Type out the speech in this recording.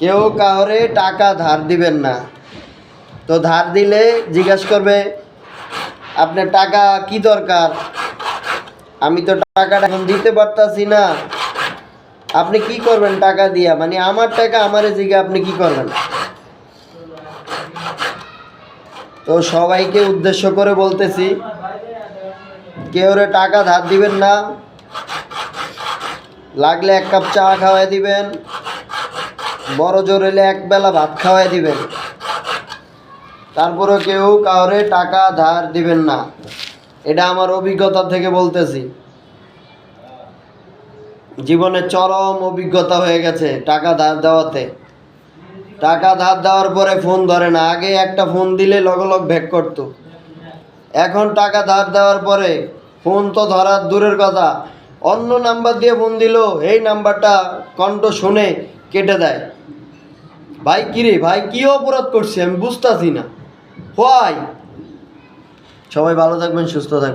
কেউ কাউরে টাকা ধার দিবেন না। তো ধার দিলে জিজ্ঞাসা করবে আপনার টাকা কি দরকার, আমি তো টাকাটা এখন দিতে পারতাছি না, আপনি কি করবেন টাকা দিয়া, মানে আমার টাকা আমারে জিজ্ঞাসা আপনি কি করবেন। তো সবাইকে উদ্দেশ্য করে বলতেছি, কেউরে টাকা ধার দিবেন না, লাগলে এক কাপ চা খাওয়াই দিবেন, বড় জোর হলে এক বেলা ভাত খাওয়াই দিবেন, তারপরে কেউ কাউরে টাকা ধার দিবেন না। এটা আমার অভিজ্ঞতা থেকে বলতেছি, জীবনে চরম অভিজ্ঞতা হয়ে গেছে টাকা ধার দেওয়াতে। টাকা ধার দেওয়ার পরে ফোন ধরে না, আগে একটা ফোন দিলে লগলগ ব্যাক করতো, এখন টাকা ধার দেওয়ার পরে ফোন তো ধরার দূরের কথা, অন্য নাম্বার দিয়ে ফোন দিল, এই নাম্বারটা কণ্ঠ শুনে কেটে দেয়। ভাই কিরে ভাই, কি অপরাধ করছি আমি বুঝতেছি না, হোয়াই। সবাই ভালো থাকবেন, সুস্থ থাকবেন।